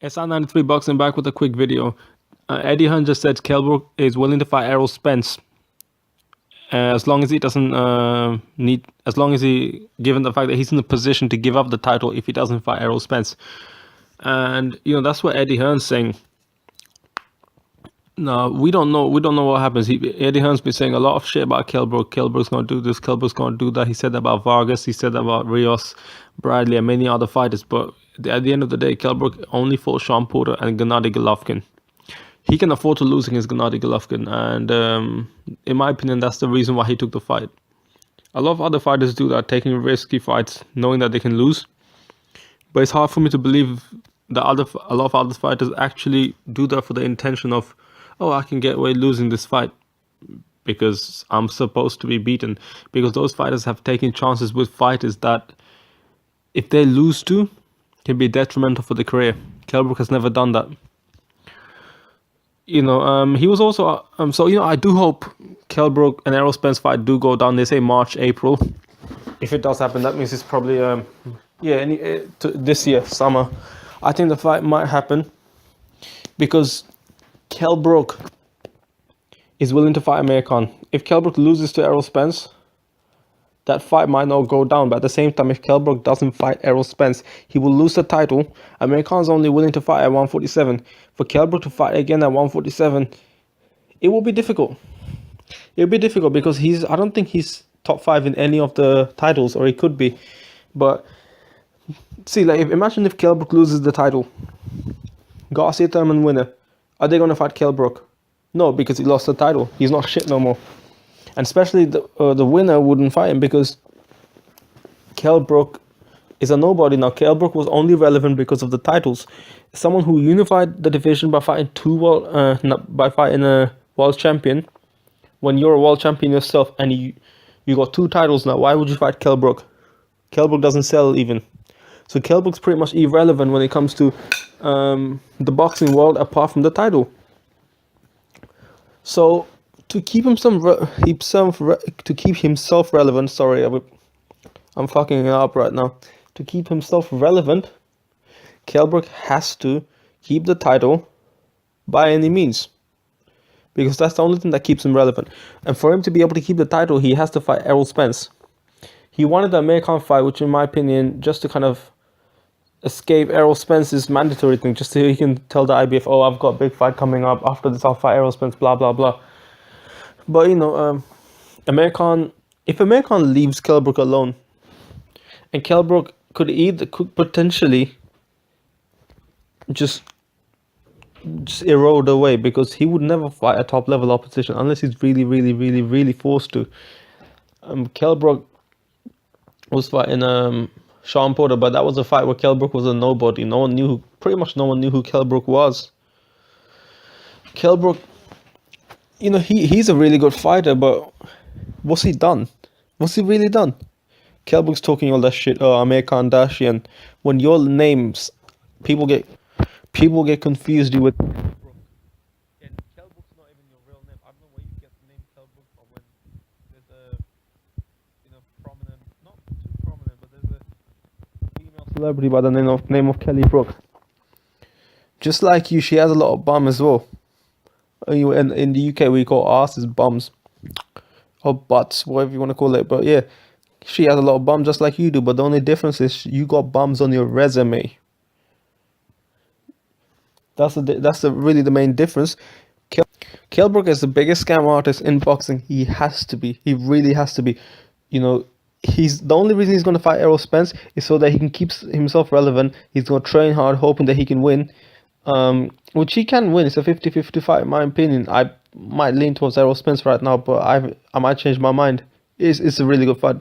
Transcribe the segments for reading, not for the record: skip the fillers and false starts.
SR93 Boxing back with a quick video. Eddie Hearn just said Kell Brook is willing to fight Errol Spence as long as he doesn't as long as given the fact that he's in the position to give up the title if he doesn't fight Errol Spence. And that's what Eddie Hearn's saying. No, we don't know what happens. Eddie Hearn's been saying a lot of shit about Kell Brook. Kell Brook's gonna do this. Kell Brook's gonna do that. He said that about Vargas. He said that about Rios, Bradley, and many other fighters. But at the end of the day, Kell Brook only fought Sean Porter and Gennady Golovkin. He can afford to lose against Gennady Golovkin, and in my opinion, that's the reason why he took the fight. A lot of other fighters do that, taking risky fights, knowing that they can lose. But it's hard for me to believe that a lot of other fighters actually do that for the intention of, oh, I can get away losing this fight because I'm supposed to be beaten. Because those fighters have taken chances with fighters that, if they lose to, can be detrimental for the career. Kell Brook has never done that. He was also so I do hope Kell Brook and Errol Spence fight do go down. They say March, April. If it does happen, that means it's probably this year, summer. I think the fight might happen because Kell Brook is willing to fight Amir Khan. If Kell Brook loses to Errol Spence, that fight might not go down. But at the same time, if Kell Brook doesn't fight Errol Spence, he will lose the title. Amir Khan's only willing to fight at 147. For Kell Brook to fight again at 147, it will be difficult. It will be difficult because I don't think he's top 5 in any of the titles, or he could be. But see, imagine if Kell Brook loses the title, Garcia Thurman winner. Are they going to fight Kell Brook? No, because he lost the title. He's not shit no more. And especially the winner wouldn't fight him because Kell Brook is a nobody now. Kell Brook was only relevant because of the titles. Someone who unified the division by fighting a world champion. When you're a world champion yourself and you got 2 titles now, why would you fight Kell Brook? Kell Brook doesn't sell even. So Kell Brook's pretty much irrelevant when it comes to the boxing world apart from the title. So to keep himself relevant, sorry, I'm fucking it up right now. To keep himself relevant, Kell Brook has to keep the title by any means, because that's the only thing that keeps him relevant. And for him to be able to keep the title, he has to fight Errol Spence. He wanted the Amir Khan fight, which in my opinion, just to kind of escape Errol Spence's mandatory thing, just so he can tell the IBF, oh, I've got a big fight coming up, after this I'll fight Errol Spence, blah blah blah. But Amir Khan, if Amir Khan leaves Kell Brook alone, and Kell Brook could potentially just erode away, because he would never fight a top level opposition unless he's really, really, really, really forced to. Kell Brook was fighting Sean Porter, but that was a fight where Kell Brook was a nobody. Pretty much no one knew who Kell Brook was. Kell Brook, he's a really good fighter, but what's he done? What's he really done? Kell Brook's talking all that shit, Amir Khan Dashi, and when your names, people get confused with Brook. And Kell Brook's not even your real name. I don't know where you get the name Kell Brook from when there's a prominent, not too prominent, but there's a female celebrity by the name of Kelly Brook. Just like you, she has a lot of bum as well. In the UK, we call asses bums, or butts, whatever you want to call it. But yeah, she has a lot of bums just like you do. But the only difference is you got bums on your resume. That's really the main difference. Kell Brook is the biggest scam artist in boxing. He has to be. He really has to be. He's the only reason he's going to fight Errol Spence is so that he can keep himself relevant. He's going to train hard, hoping that he can win. Which he can win. It's a 50-50 fight in my opinion. I might lean towards Errol Spence right now, but I might change my mind. It's a really good fight.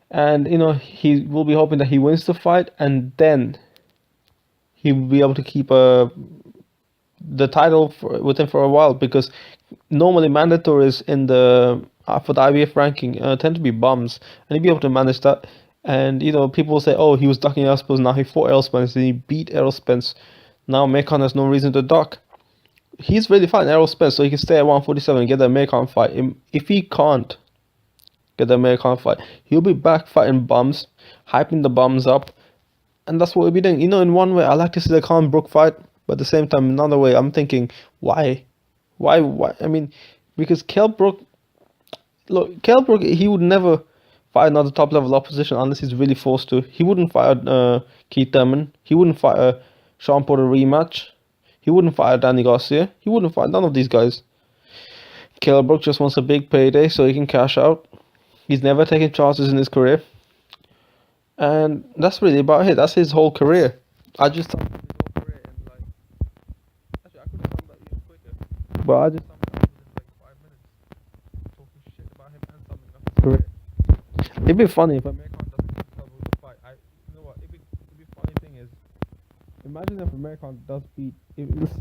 And he will be hoping that he wins the fight, and then he will be able to keep the title with him for a while, because normally mandatories in the for the IBF ranking tend to be bums, and he'll be able to manage that. And people will say, oh, he was ducking Errol Spence, now he fought Errol Spence and he beat Errol Spence. Now Amir Khan has no reason to duck. He's really fighting Errol Spence, so he can stay at 147 and get the Amir Khan fight. If he can't get the Amir Khan fight, he'll be back fighting bums, hyping the bums up, And that's what we'll be doing. You know, in one way, I like to see the Khan Brook fight, but at the same time, another way, I'm thinking, why? Why? I mean, because Kell Brook, look, Kell Brook, he would never fight another top level opposition unless he's really forced to. He wouldn't fight Keith Thurman. He wouldn't fight a Sean Porter rematch. He wouldn't fight Danny Garcia. He wouldn't fight none of these guys. Kell Brook just wants a big payday so he can cash out. He's never taken chances in his career. And that's really about it. That's his whole career. I just summed up his whole career in like. Actually, I could have summed that even quicker. But I just summed it up within like 5 minutes. Talking shit about him and summing up his career. It'd be funny if Amir Khan doesn't beat Kell Brook in the fight. You know what? It'd be funny thing is, imagine if Amir Khan does beat.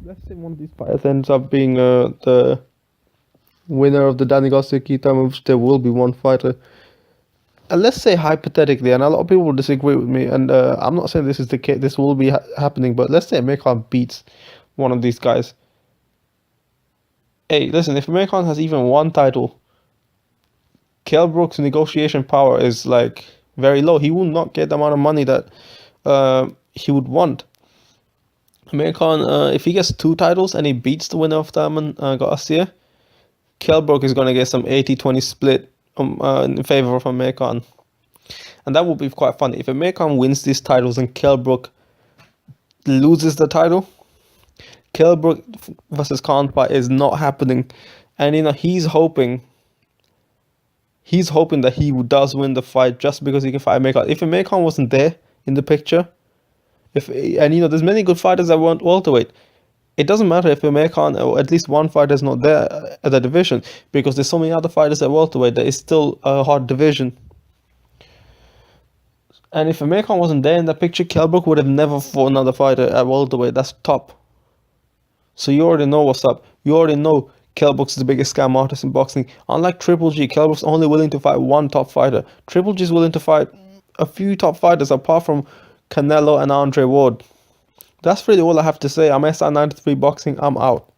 Let's say one of these fighters ends up being the winner of the Danny Garcia Keith Thurman, which there will be one fighter. And let's say hypothetically, and a lot of people will disagree with me, and I'm not saying this is the case, this will be happening, but let's say Amir Khan beats one of these guys. Hey, listen, if Amir Khan has even one title, Kell Brook's negotiation power is like very low. He will not get the amount of money that he would want. Amir Khan, if he gets 2 titles and he beats the winner of Thurman Garcia, Kell Brook is going to get some 80-20 split in favor of Amir Khan. And that would be quite funny. If Amir Khan wins these titles and Kell Brook loses the title, Kell Brook versus Khan fight is not happening. And you know, he's hoping that he does win the fight just because he can fight Amir Khan. If Amir Khan wasn't there in the picture, and you know, there's many good fighters that want welterweight. It doesn't matter if Amir Khan or at least one fighter is not there at the division, because there's so many other fighters at welterweight that is still a hard division. And if Amir Khan wasn't there in that picture, Kell Brook would have never fought another fighter at welterweight. That's top. So you already know what's up. You already know Kell Brook's the biggest scam artist in boxing. Unlike Triple G, Kell Brook's only willing to fight one top fighter. Triple G is willing to fight a few top fighters apart from Canelo and Andre Ward. That's really all I have to say. I'm SR93 Boxing. I'm out.